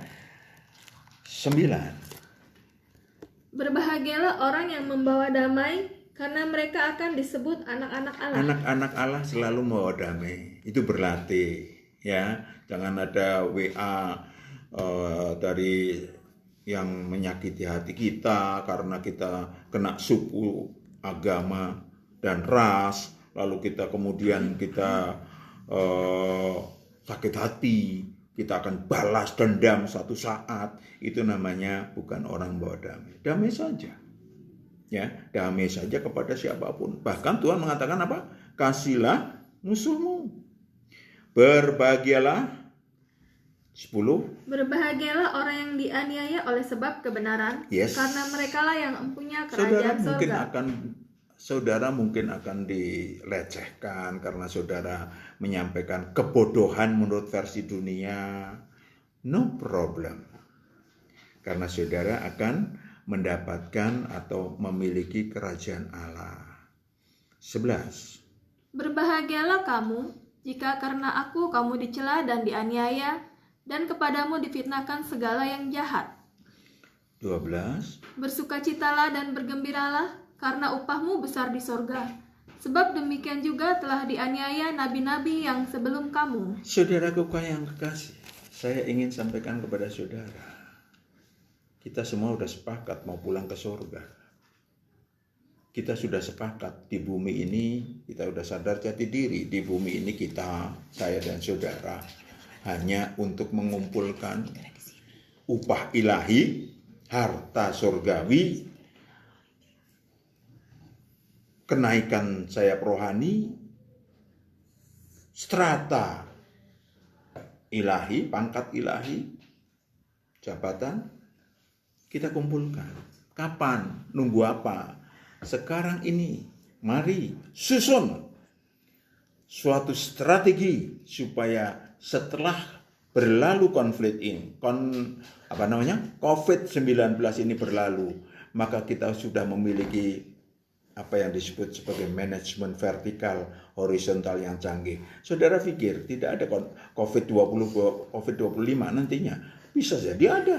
9. Berbahagialah orang yang membawa damai, karena mereka akan disebut anak-anak Allah. Anak-anak Allah selalu membawa damai. Itu berlatih, ya. Jangan ada WA dari yang menyakiti hati kita karena kita kena suku, agama, dan ras. Lalu kita kemudian sakit hati, kita akan balas dendam satu saat. Itu namanya bukan orang bawa damai. Damai saja. Ya, damai saja kepada siapapun. Bahkan Tuhan mengatakan apa? Kasihlah musuhmu. Berbahagialah. 10. Berbahagialah orang yang dianiaya oleh sebab kebenaran, Yes. karena merekalah yang empunya kerajaan surga. Saudara mungkin akan dilecehkan karena saudara menyampaikan kebodohan menurut versi dunia. No problem. Karena saudara akan mendapatkan atau memiliki kerajaan Allah. 11. Berbahagialah kamu, jika karena aku kamu dicela dan dianiaya, dan kepadamu difitnahkan segala yang jahat. 12. Bersukacitalah dan bergembiralah, karena upahmu besar di sorga. Sebab demikian juga telah dianiaya nabi-nabi yang sebelum kamu. Saudaraku yang kekasih, saya ingin sampaikan kepada saudara. Kita semua sudah sepakat mau pulang ke surga. Kita sudah sepakat di bumi ini, kita sudah sadar jati diri. Di bumi ini kita, saya dan saudara, hanya untuk mengumpulkan upah ilahi, harta surgawi, kenaikan sayap rohani, strata ilahi, pangkat ilahi, jabatan, kita kumpulkan. Kapan? Nunggu apa? Sekarang ini, mari susun suatu strategi supaya setelah berlalu konflik ini, COVID-19 ini berlalu, maka kita sudah memiliki apa yang disebut sebagai manajemen vertikal horizontal yang canggih. Saudara pikir tidak ada COVID-20, COVID-25 nantinya? Bisa jadi ada.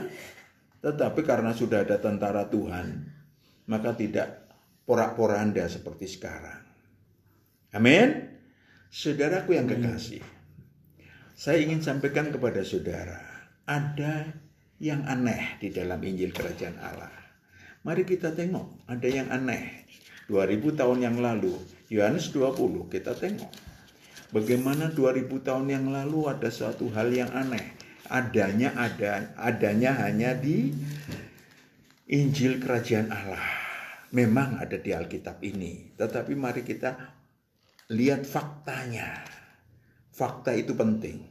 Tetapi karena sudah ada tentara Tuhan, maka tidak porak-poranda seperti sekarang. Amin. Saudaraku yang kekasih, saya ingin sampaikan kepada saudara, ada yang aneh di dalam Injil Kerajaan Allah. Mari kita tengok, ada yang aneh. 2000 tahun yang lalu, Yohanes 20, kita tengok. Bagaimana 2000 tahun yang lalu ada suatu hal yang aneh. Adanya hanya di Injil Kerajaan Allah. Memang ada di Alkitab ini. Tetapi mari kita lihat faktanya. Fakta itu penting.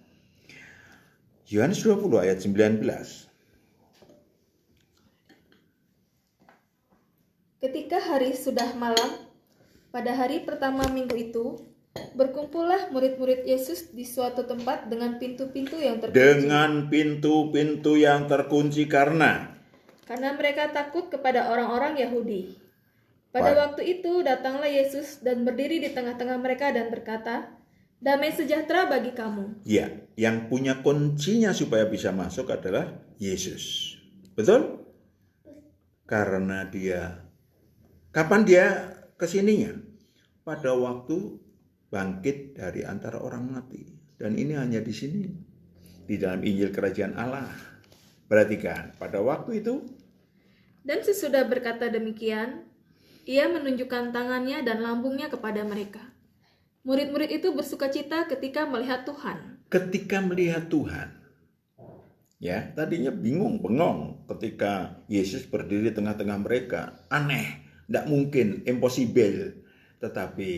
Yohanes 20 ayat 19. Ketika hari sudah malam, pada hari pertama minggu itu, berkumpullah murid-murid Yesus di suatu tempat dengan pintu-pintu yang terkunci. Dengan pintu-pintu yang terkunci karena mereka takut kepada orang-orang Yahudi. Pada waktu itu datanglah Yesus dan berdiri di tengah-tengah mereka dan berkata, "Damai sejahtera bagi kamu." Ya, yang punya kuncinya supaya bisa masuk adalah Yesus. Betul? Karena kapan dia kesininya? Pada waktu bangkit dari antara orang mati. Dan ini hanya di sini. Di dalam Injil Kerajaan Allah. Perhatikan, pada waktu itu. Dan sesudah berkata demikian, ia menunjukkan tangannya dan lambungnya kepada mereka. Murid-murid itu bersukacita ketika melihat Tuhan. Ketika melihat Tuhan. Ya, tadinya bingung, bengong ketika Yesus berdiri di tengah-tengah mereka. Aneh. Tidak mungkin, impossible. Tetapi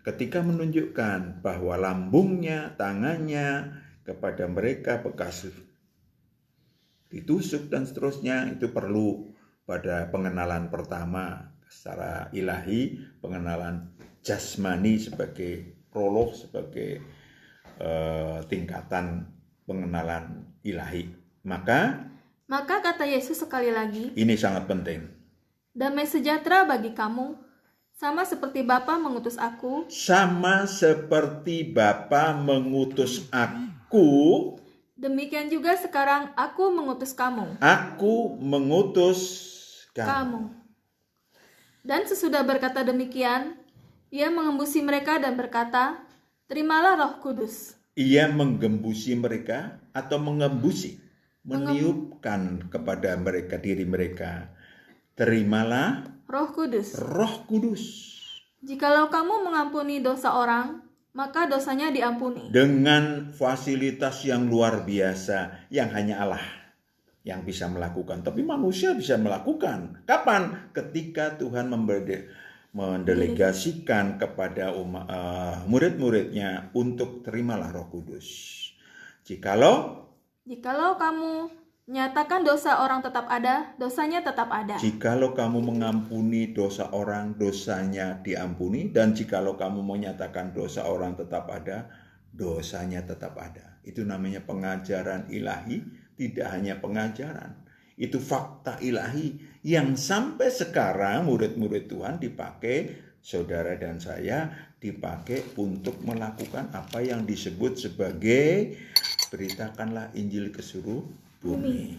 ketika menunjukkan bahwa lambungnya, tangannya kepada mereka bekas ditusuk dan seterusnya, itu perlu pada pengenalan pertama. secara ilahi, pengenalan jasmani sebagai prolog, sebagai tingkatan pengenalan ilahi. Maka kata Yesus sekali lagi, ini sangat penting. damai sejahtera bagi kamu, sama seperti Bapa mengutus aku, Sama seperti Bapa mengutus aku, demikian juga sekarang aku mengutus kamu. aku mengutus kamu. Dan sesudah berkata demikian, ia mengembusi mereka dan berkata, terimalah Roh Kudus. Ia menggembusi mereka atau mengembusi, meniupkan kepada mereka, diri mereka. Terimalah Roh Kudus. Roh Kudus. Jikalau kamu mengampuni dosa orang, maka dosanya diampuni. Dengan fasilitas yang luar biasa yang hanya Allah yang bisa melakukan. Tapi manusia bisa melakukan. Kapan? Ketika Tuhan mendelegasikan kepada murid-muridnya untuk terimalah Roh Kudus. Jikalau kamu menyatakan dosa orang tetap ada, dosanya tetap ada. Jikalau kamu mengampuni dosa orang, dosanya diampuni. Dan jikalau kamu menyatakan dosa orang tetap ada, dosanya tetap ada. Itu namanya pengajaran ilahi, tidak hanya pengajaran. Itu fakta ilahi yang sampai sekarang murid-murid Tuhan dipakai, saudara dan saya dipakai untuk melakukan apa yang disebut sebagai beritakanlah Injil ke seluruh bumi.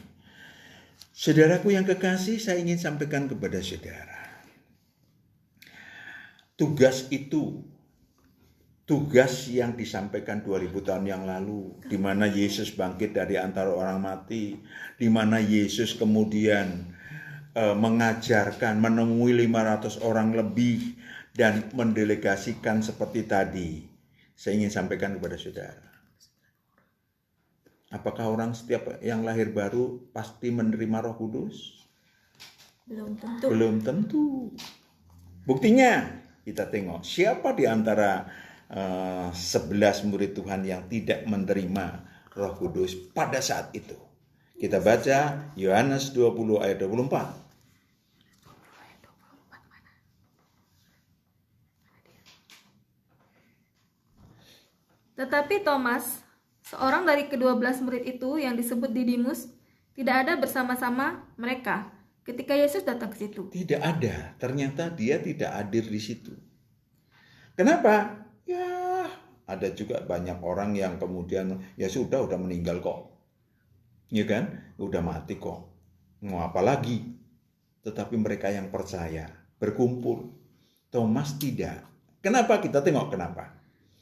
Saudaraku yang kekasih, saya ingin sampaikan kepada saudara. Tugas itu, tugas yang disampaikan 2000 tahun yang lalu, di mana Yesus bangkit dari antara orang mati, di mana Yesus kemudian mengajarkan, menemui 500 orang lebih, dan mendelegasikan seperti tadi. Saya ingin sampaikan kepada saudara. Apakah orang setiap yang lahir baru pasti menerima Roh Kudus? Belum tentu. Belum tentu. Buktinya kita tengok siapa di antara 11 murid Tuhan yang tidak menerima Roh Kudus pada saat itu. Kita baca Yohanes 20 ayat 24. Tetapi Thomas, seorang dari ke-12 murid itu yang disebut Didimus, tidak ada bersama-sama mereka ketika Yesus datang ke situ. Tidak ada. Ternyata dia tidak hadir di situ. Kenapa? Ya, ada juga banyak orang yang kemudian ya sudah meninggal kok. Ya kan? Udah mati kok. Mau apa lagi? Tetapi mereka yang percaya berkumpul. Thomas tidak. Kenapa? Kita tengok kenapa.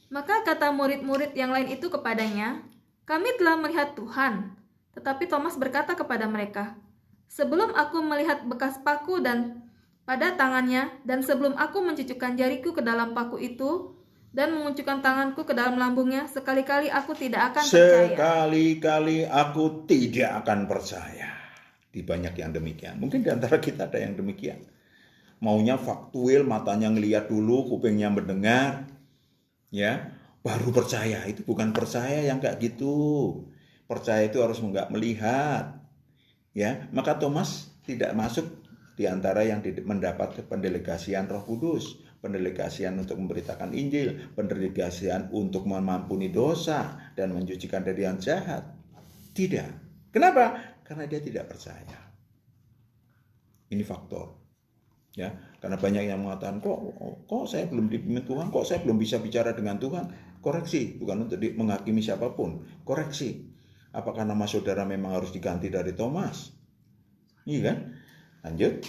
Maka kata murid-murid yang lain itu kepadanya, kami telah melihat Tuhan. Tetapi Thomas berkata kepada mereka, sebelum aku melihat bekas paku dan pada tangannya, dan sebelum aku mencucukkan jariku ke dalam paku itu, dan mengunci tanganku ke dalam lambungnya, sekali-kali aku tidak akan percaya. Sekali-kali aku tidak akan percaya. Di banyak yang demikian. Mungkin di antara kita ada yang demikian. Maunya faktual, matanya ngelihat dulu, kupingnya mendengar, ya, baru percaya. Itu bukan percaya yang kayak gitu. Percaya itu harus enggak melihat. Ya, maka Thomas tidak masuk di antara yang mendapat pendelegasian Roh Kudus, pendelegasian untuk memberitakan Injil, pendelegasian untuk mengampuni dosa dan mencucikan dari yang jahat. Tidak. Kenapa? Karena dia tidak percaya. Ini faktor. Ya, karena banyak yang mengatakan kok saya belum dipimpin Tuhan, kok saya belum bisa bicara dengan Tuhan. Koreksi, bukan untuk menghakimi siapapun. Koreksi. Apakah nama saudara memang harus diganti dari Thomas? Iya kan? Lanjut.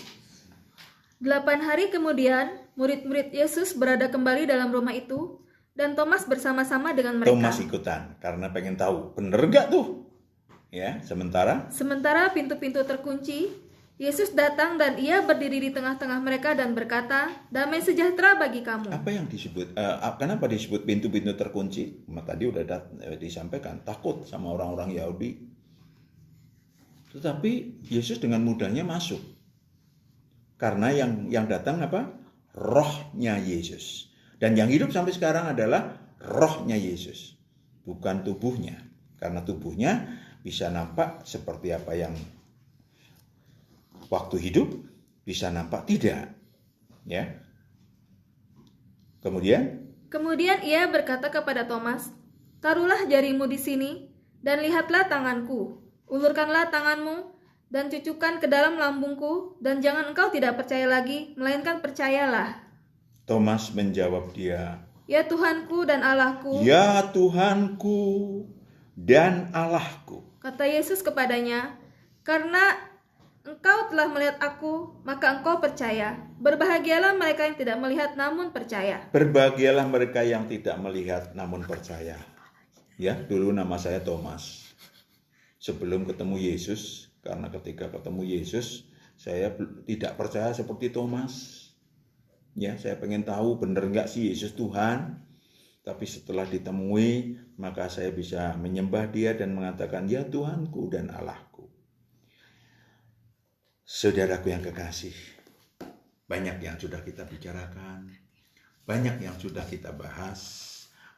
8 hari kemudian, murid-murid Yesus berada kembali dalam rumah itu, dan Thomas bersama-sama dengan mereka. Thomas ikutan, karena pengen tahu, bener gak tuh? Ya, sementara pintu-pintu terkunci, Yesus datang dan ia berdiri di tengah-tengah mereka dan berkata, damai sejahtera bagi kamu. apa yang disebut, kenapa disebut pintu-pintu terkunci? Tadi udah disampaikan, takut sama orang-orang Yahudi. Tetapi Yesus dengan mudahnya masuk. Karena yang datang apa? Rohnya Yesus. Dan yang hidup sampai sekarang adalah rohnya Yesus. Bukan tubuhnya. Karena tubuhnya bisa nampak seperti apa yang waktu hidup, bisa nampak tidak. Ya. Kemudian ia berkata kepada Thomas, "Taruhlah jarimu di sini, dan lihatlah tanganku. Ulurkanlah tanganmu, dan cucukkan ke dalam lambungku, dan jangan engkau tidak percaya lagi, melainkan percayalah." Thomas menjawab dia, "Ya Tuhanku dan Allahku." "Ya Tuhanku dan Allahku." Kata Yesus kepadanya, "Karena engkau telah melihat aku, maka engkau percaya. Berbahagialah mereka yang tidak melihat namun percaya." Berbahagialah mereka yang tidak melihat namun percaya. Ya, dulu nama saya Thomas. Sebelum ketemu Yesus, karena ketika ketemu Yesus, saya tidak percaya seperti Thomas. Ya, saya pengen tahu benar enggak sih Yesus Tuhan. Tapi setelah ditemui, maka saya bisa menyembah Dia dan mengatakan, "Ya Tuhanku dan Allahku." Saudaraku yang kekasih, banyak yang sudah kita bicarakan, banyak yang sudah kita bahas,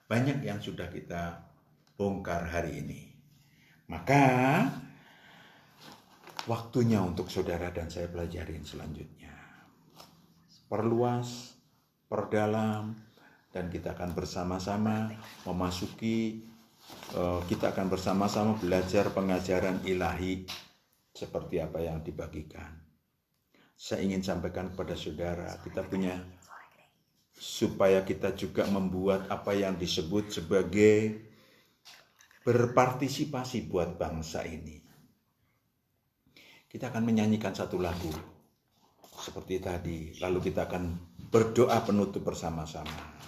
banyak yang sudah kita bongkar hari ini. Maka waktunya untuk saudara dan saya pelajarin selanjutnya. Perluas, perdalam, dan kita akan bersama-sama memasuki, kita akan bersama-sama belajar pengajaran ilahi seperti apa yang dibagikan. Saya ingin sampaikan kepada saudara, kita punya, supaya kita juga membuat apa yang disebut sebagai berpartisipasi buat bangsa ini. Kita akan menyanyikan satu lagu seperti tadi, lalu kita akan berdoa penutup bersama-sama.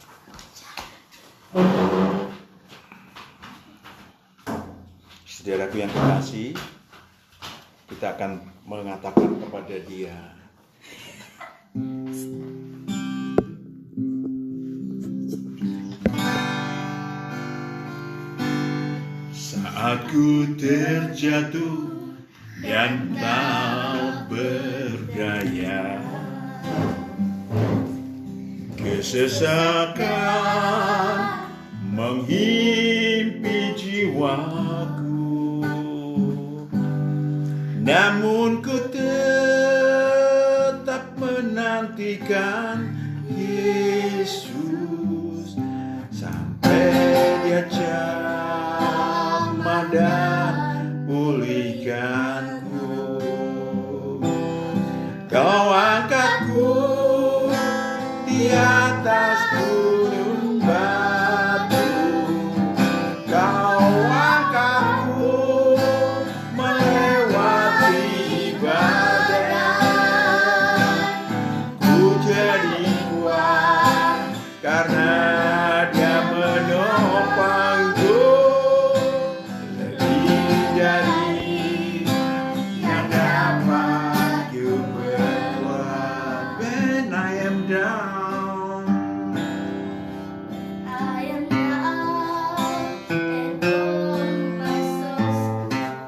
Saudaraku yang kekasih, kita akan mengatakan kepada Dia, "Saat ku terjatuh dan tak berdaya, kesesakan menghimpit jiwaku, namun ku tetap menantikan Yesus sampai Dia jamah dan pulihkanku. Kau angkatku di atas gunung batu, Kau angkatku melewati badai. Ku jadi kuat karena Dia menopangku, lebih dari yang dapat ku berbuat. When I am down, I am down and all my soul's weak.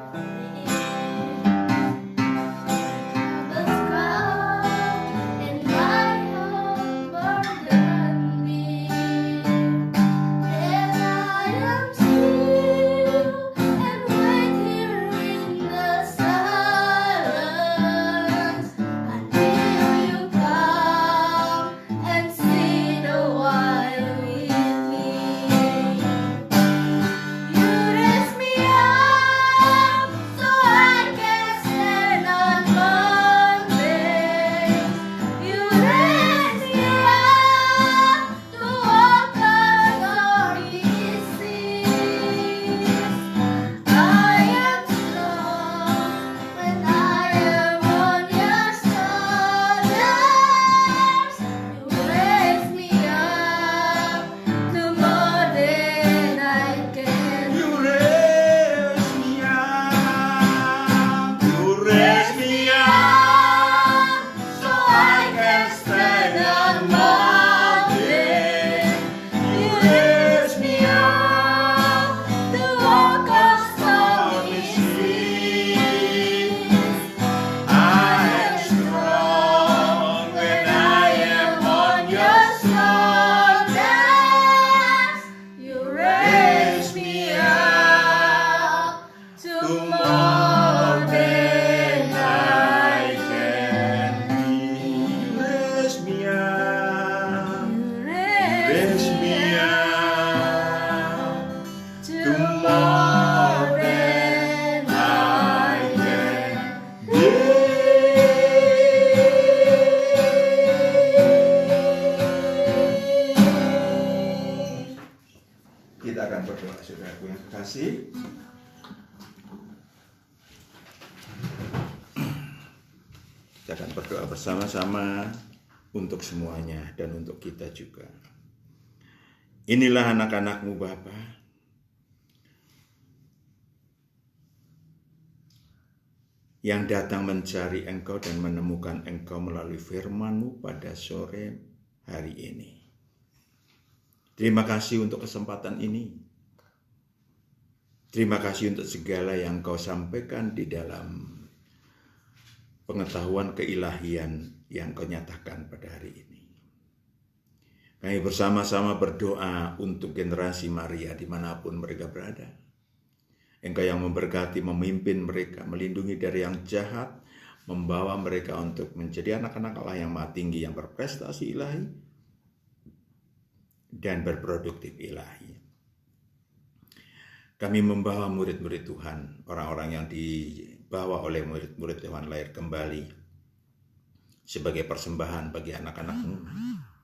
The sky and my heart burden me. Then I am still and wait here in the silence until you come and sit a while with me. You raise me up so I can stand on mountains. You raise me up to walk on glorious seas. I am strong when I am on your shoulders. You raise me up to more than I can. You raise me up, You raise me up, So I can stand on mountains. You raise me up To walk on stormy seas. seas. I am strong when I am on your shoulders. You raise me up to more than I can be. You raise me up. kita akan berdoa bersama-sama untuk semuanya dan untuk kita juga. Inilah anak-anak-Mu Bapa, yang datang mencari Engkau dan menemukan Engkau melalui firman-Mu pada sore hari ini. Terima kasih untuk kesempatan ini. Terima kasih untuk segala yang Engkau sampaikan di dalam pengetahuan keilahian yang Kau nyatakan pada hari ini. Kami bersama-sama berdoa untuk generasi Maria dimanapun mereka berada. Engkau yang memberkati, memimpin mereka, melindungi dari yang jahat, membawa mereka untuk menjadi anak-anak Allah yang maha tinggi, yang berprestasi ilahi, dan berproduktif ilahi. Kami membawa murid-murid Tuhan, orang-orang yang dibawa oleh murid-murid Tuhan lahir kembali, sebagai persembahan bagi anak-anak-Mu,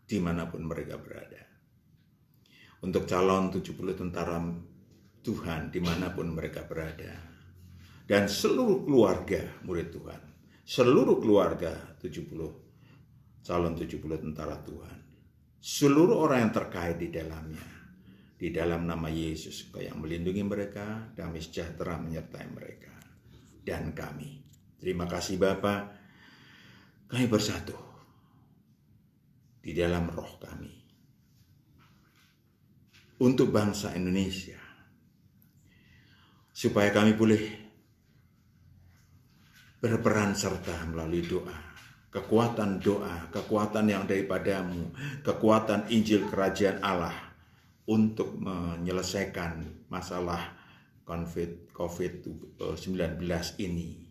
dimanapun mereka berada. Untuk calon 70 tentara Tuhan, dimanapun mereka berada. Dan seluruh keluarga murid Tuhan, seluruh keluarga 70, calon 70 tentara Tuhan, seluruh orang yang terkait di dalamnya, di dalam nama Yesus, Engkau yang melindungi mereka, damai sejahtera menyertai mereka, dan kami. Terima kasih Bapa, kami bersatu di dalam roh kami untuk bangsa Indonesia, supaya kami boleh berperan serta melalui doa, kekuatan yang daripada-Mu, kekuatan Injil Kerajaan Allah untuk menyelesaikan masalah COVID-19 ini.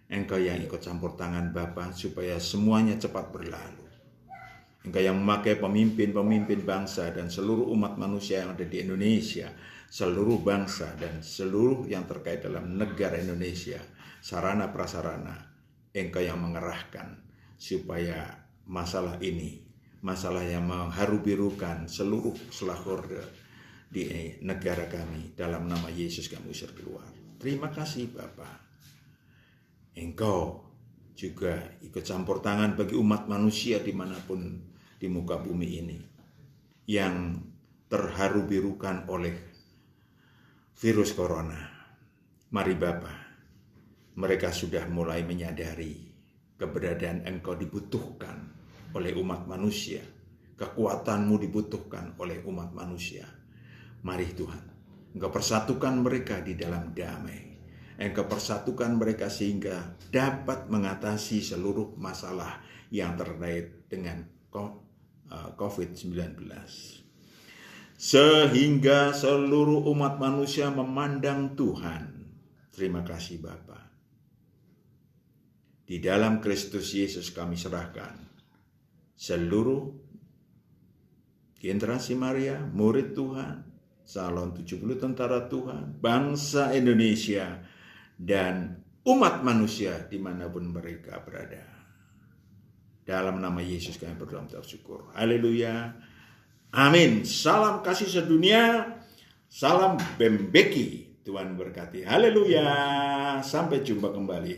Engkau yang ikut campur tangan Bapa, supaya semuanya cepat berlalu. Engkau yang memakai pemimpin-pemimpin bangsa dan seluruh umat manusia yang ada di Indonesia, seluruh bangsa dan seluruh yang terkait dalam negara Indonesia, sarana prasarana, Engkau yang mengerahkan supaya masalah ini, masalah yang mengharu-birukan seluruh selahor di negara kami, dalam nama Yesus kami usir keluar. Terima kasih Bapa. Engkau juga ikut campur tangan bagi umat manusia dimanapun di muka bumi ini, yang terharu-birukan oleh virus corona. Mari Bapa, mereka sudah mulai menyadari keberadaan Engkau dibutuhkan oleh umat manusia, kekuatan-Mu dibutuhkan oleh umat manusia. Mari Tuhan, Engkau persatukan mereka di dalam damai. Engkau persatukan mereka sehingga dapat mengatasi seluruh masalah yang terkait dengan COVID-19. Sehingga seluruh umat manusia memandang Tuhan. Terima kasih Bapa. Di dalam Kristus Yesus kami serahkan seluruh generasi Maria, murid Tuhan, calon 70 tentara Tuhan, bangsa Indonesia, dan umat manusia dimanapun mereka berada. Dalam nama Yesus kami berdoa dan bersyukur. Haleluya. Amin. Salam kasih sedunia. Salam Bembeki. Tuhan berkati. Haleluya. Sampai jumpa kembali.